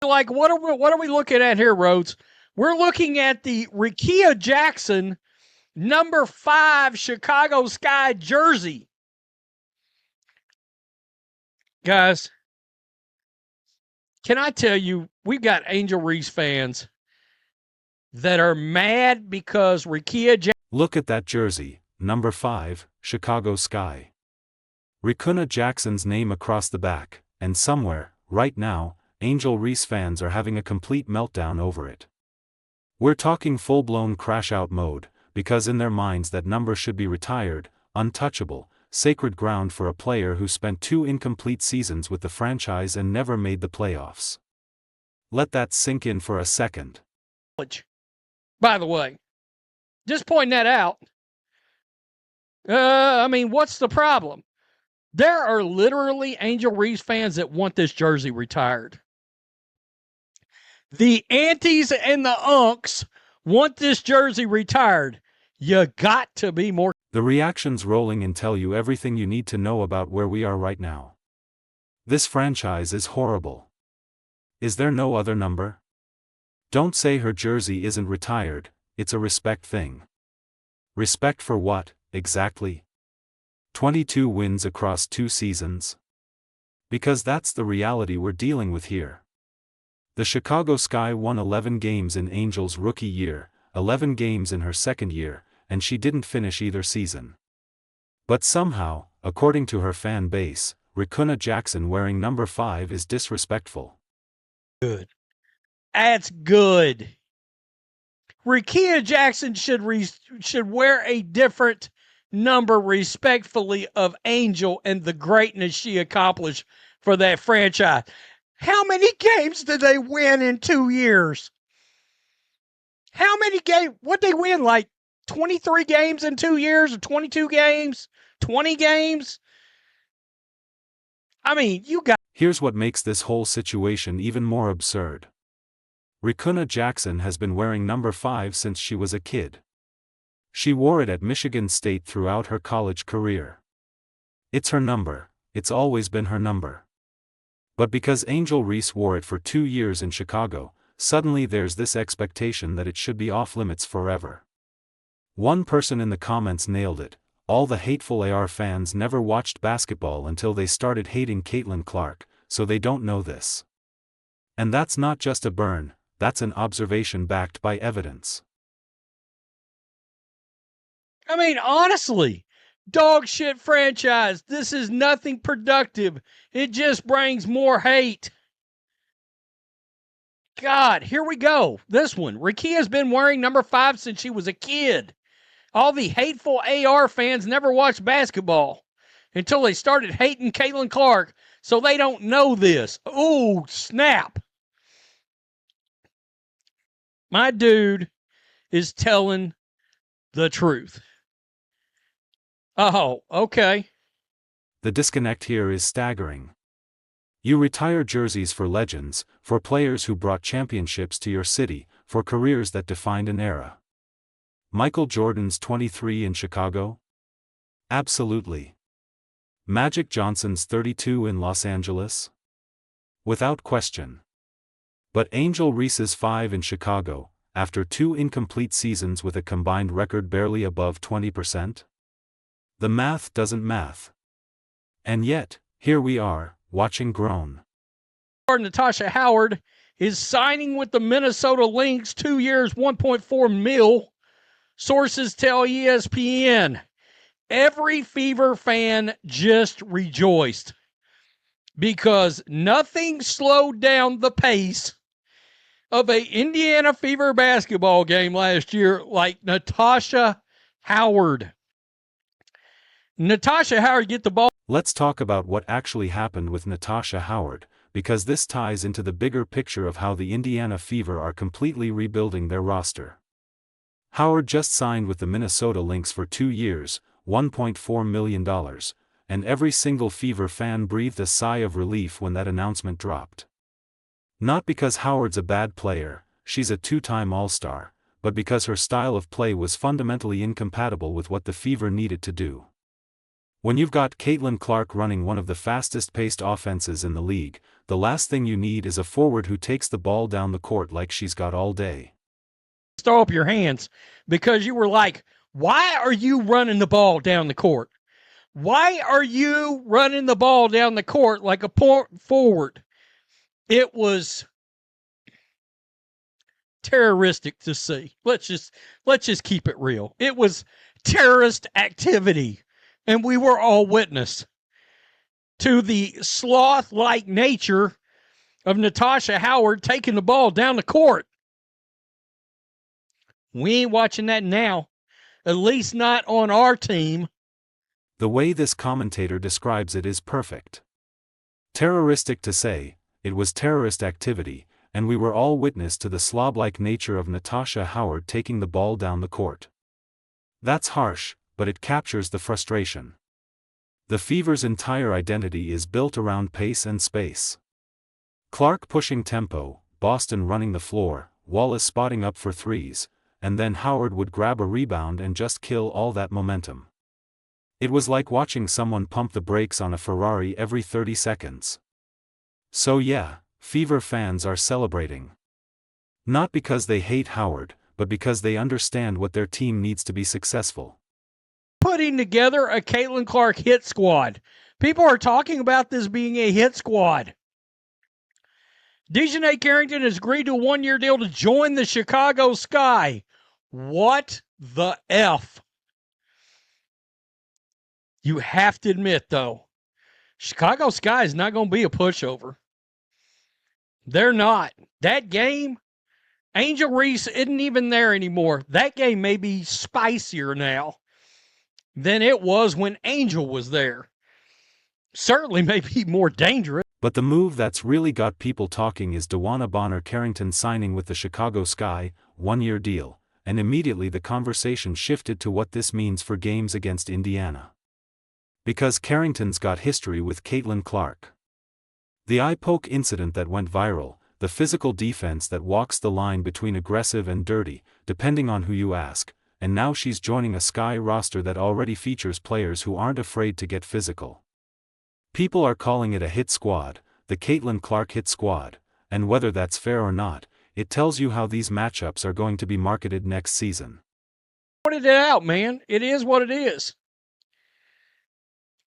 Like, what are we looking at here, Rhodes? We're looking at the Rickea Jackson number 5 Chicago Sky jersey. Guys, can I tell you, we've got Angel Reese fans that are mad because Rickea Jackson. Look at that jersey, number 5, Chicago Sky. Rickea Jackson's name across the back, and somewhere, right now, Angel Reese fans are having a complete meltdown over it. We're talking full-blown crash-out mode, because in their minds that number should be retired, untouchable, sacred ground for a player who spent 2 incomplete seasons with the franchise and never made the playoffs. Let that sink in for a second. By the way, just pointing that out. What's the problem? There are literally Angel Reese fans that want this jersey retired. The aunties and the unks want this jersey retired. You got to be more. The reactions rolling in tell you everything you need to know about where we are right now. This franchise is horrible. Is there no other number? Don't say her jersey isn't retired, it's a respect thing. Respect for what, exactly? 22 wins across 2 seasons? Because that's the reality we're dealing with here. The Chicago Sky won 11 games in Angel's rookie year, 11 games in her second year, and she didn't finish either season. But somehow, according to her fan base, Rickea Jackson wearing number 5 is disrespectful. Good. That's good. Rickea Jackson should wear a different number respectfully of Angel and the greatness she accomplished for that franchise. How many games did they win in 2 years? How many games? What they win? Like 23 games in 2 years, or 22 games, 20 games? Here's what makes this whole situation even more absurd. Rickea Jackson has been wearing number 5 since she was a kid. She wore it at Michigan State throughout her college career. It's her number, it's always been her number. But because Angel Reese wore it for 2 years in Chicago, suddenly there's this expectation that it should be off limits forever. One person in the comments nailed it: all the hateful AR fans never watched basketball until they started hating Caitlin Clark, so they don't know this. And that's not just a burn, that's an observation backed by evidence. Honestly, dog shit franchise. This is nothing productive. It just brings more hate. God, here we go. This one. Rickea's been wearing number 5 since she was a kid. All the hateful AR fans never watched basketball until they started hating Caitlin Clark, so they don't know this. Ooh, snap. My dude is telling the truth. Oh, okay. The disconnect here is staggering. You retire jerseys for legends, for players who brought championships to your city, for careers that defined an era. Michael Jordan's 23 in Chicago? Absolutely. Magic Johnson's 32 in Los Angeles? Without question. But Angel Reese's 5 in Chicago, after 2 incomplete seasons with a combined record barely above 20%? The math doesn't math. And yet, here we are, watching groan. Natasha Howard is signing with the Minnesota Lynx, 2 years, $1.4 million. Sources tell ESPN. Every Fever fan just rejoiced because nothing slowed down the pace of an Indiana Fever basketball game last year like Natasha Howard. Natasha Howard get the ball. Let's talk about what actually happened with Natasha Howard, because this ties into the bigger picture of how the Indiana Fever are completely rebuilding their roster. Howard just signed with the Minnesota Lynx for 2 years, $1.4 million, and every single Fever fan breathed a sigh of relief when that announcement dropped. Not because Howard's a bad player, she's a 2-time All-Star, but because her style of play was fundamentally incompatible with what the Fever needed to do. When you've got Caitlin Clark running one of the fastest-paced offenses in the league, the last thing you need is a forward who takes the ball down the court like she's got all day. Throw up your hands because you were like, why are you running the ball down the court? Why are you running the ball down the court like a forward? It was terroristic to see. Let's just keep it real. It was terrorist activity, and we were all witness to the sloth-like nature of Natasha Howard taking the ball down the court. We ain't watching that now, at least not on our team. The way this commentator describes it is perfect. Terroristic to say, it was terrorist activity, and we were all witness to the slob-like nature of Natasha Howard taking the ball down the court. That's harsh, but it captures the frustration. The Fever's entire identity is built around pace and space. Clark pushing tempo, Boston running the floor, Wallace spotting up for threes, and then Howard would grab a rebound and just kill all that momentum. It was like watching someone pump the brakes on a Ferrari every 30 seconds. So yeah, Fever fans are celebrating. Not because they hate Howard, but because they understand what their team needs to be successful. Putting together a Caitlin Clark hit squad. People are talking about this being a hit squad. Dejanay Carrington has agreed to a one-year deal to join the Chicago Sky. What the F? You have to admit, though, Chicago Sky is not going to be a pushover. They're not. That game, Angel Reese isn't even there anymore. That game may be spicier now than it was when Angel was there. Certainly may be more dangerous. But the move that's really got people talking is DeWanna Bonner-Carrington signing with the Chicago Sky, one-year deal, and immediately the conversation shifted to what this means for games against Indiana. Because Carrington's got history with Caitlin Clark. The eye poke incident that went viral, the physical defense that walks the line between aggressive and dirty, depending on who you ask, and now she's joining a Sky roster that already features players who aren't afraid to get physical. People are calling it a hit squad, the Caitlin Clark hit squad, and whether that's fair or not, it tells you how these matchups are going to be marketed next season. Pointed it out, man. It is what it is.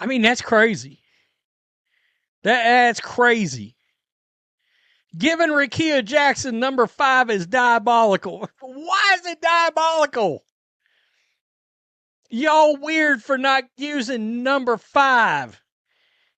I mean, that's crazy. That's crazy. Giving Rickea Jackson number 5 is diabolical. Why is it diabolical? Y'all weird for not using number 5.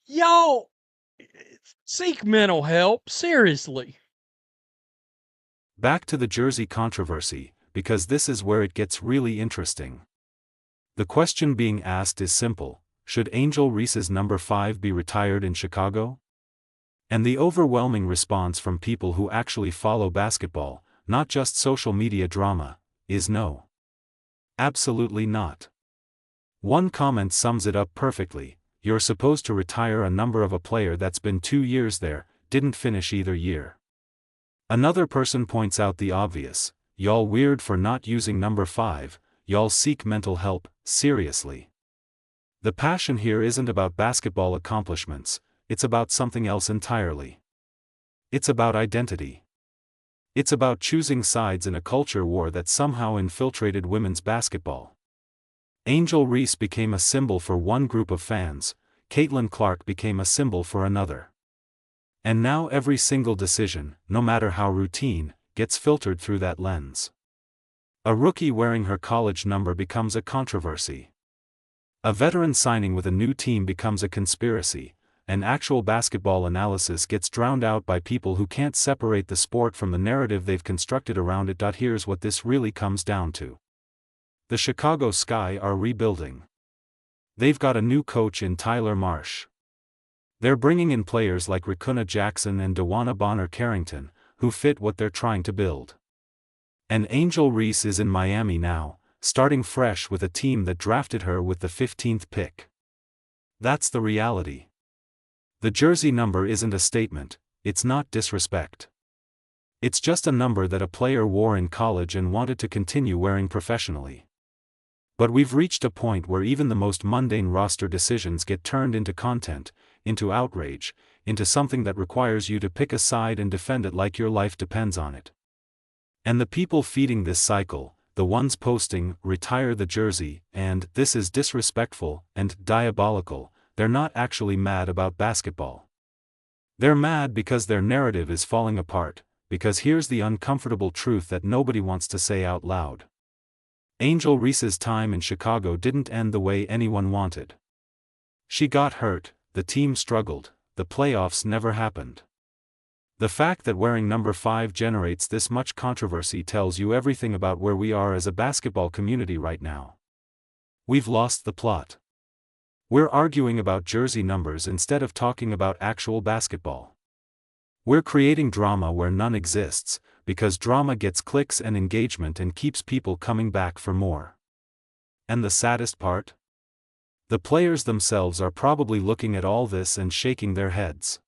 Y'all seek mental help. Seriously. Back to the jersey controversy, because this is where it gets really interesting. The question being asked is simple. Should Angel Reese's number 5 be retired in Chicago? And the overwhelming response from people who actually follow basketball, not just social media drama, is no. Absolutely not. One comment sums it up perfectly: you're supposed to retire a number of a player that's been 2 years there, didn't finish either year. Another person points out the obvious: y'all weird for not using number 5, y'all seek mental help, seriously. The passion here isn't about basketball accomplishments, it's about something else entirely. It's about identity. It's about choosing sides in a culture war that somehow infiltrated women's basketball. Angel Reese became a symbol for one group of fans, Caitlin Clark became a symbol for another. And now every single decision, no matter how routine, gets filtered through that lens. A rookie wearing her college number becomes a controversy. A veteran signing with a new team becomes a conspiracy, and actual basketball analysis gets drowned out by people who can't separate the sport from the narrative they've constructed around it. Here's what this really comes down to. The Chicago Sky are rebuilding. They've got a new coach in Tyler Marsh. They're bringing in players like Rickea Jackson and DeWanna Bonner-Carrington, who fit what they're trying to build. And Angel Reese is in Miami now, starting fresh with a team that drafted her with the 15th pick. That's the reality. The jersey number isn't a statement, it's not disrespect. It's just a number that a player wore in college and wanted to continue wearing professionally. But we've reached a point where even the most mundane roster decisions get turned into content, into outrage, into something that requires you to pick a side and defend it like your life depends on it. And the people feeding this cycle, the ones posting, "retire the jersey," and "this is disrespectful and diabolical," they're not actually mad about basketball. They're mad because their narrative is falling apart, because here's the uncomfortable truth that nobody wants to say out loud. Angel Reese's time in Chicago didn't end the way anyone wanted. She got hurt, the team struggled, the playoffs never happened. The fact that wearing number 5 generates this much controversy tells you everything about where we are as a basketball community right now. We've lost the plot. We're arguing about jersey numbers instead of talking about actual basketball. We're creating drama where none exists, because drama gets clicks and engagement and keeps people coming back for more. And the saddest part? The players themselves are probably looking at all this and shaking their heads.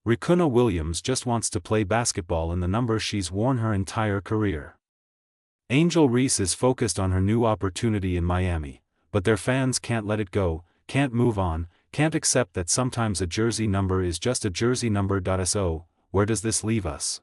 Riquna Williams just wants to play basketball in the number she's worn her entire career. Angel Reese is focused on her new opportunity in Miami, but their fans can't let it go, can't move on, can't accept that sometimes a jersey number is just a jersey number. So, where does this leave us?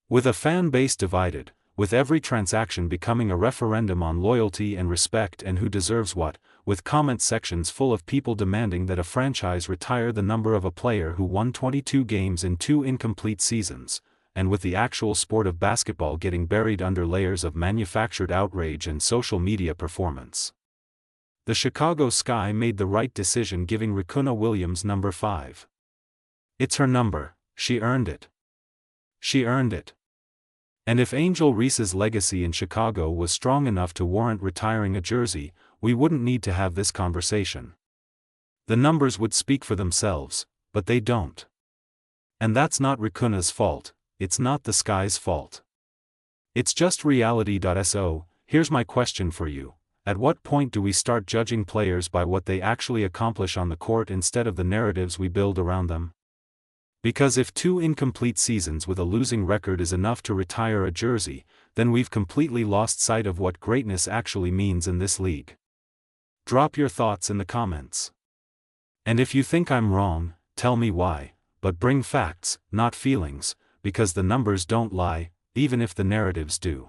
With a fan base divided, with every transaction becoming a referendum on loyalty and respect and who deserves what, with comment sections full of people demanding that a franchise retire the number of a player who won 22 games in 2 incomplete seasons, and with the actual sport of basketball getting buried under layers of manufactured outrage and social media performance. The Chicago Sky made the right decision giving Riquna Williams number 5. It's her number, she earned it. She earned it. And if Angel Reese's legacy in Chicago was strong enough to warrant retiring a jersey, we wouldn't need to have this conversation. The numbers would speak for themselves, but they don't. And that's not Riquna's fault, it's not the Sky's fault. It's just reality. So, here's my question for you. At what point do we start judging players by what they actually accomplish on the court instead of the narratives we build around them? Because if 2 incomplete seasons with a losing record is enough to retire a jersey, then we've completely lost sight of what greatness actually means in this league. Drop your thoughts in the comments. And if you think I'm wrong, tell me why, but bring facts, not feelings, because the numbers don't lie, even if the narratives do.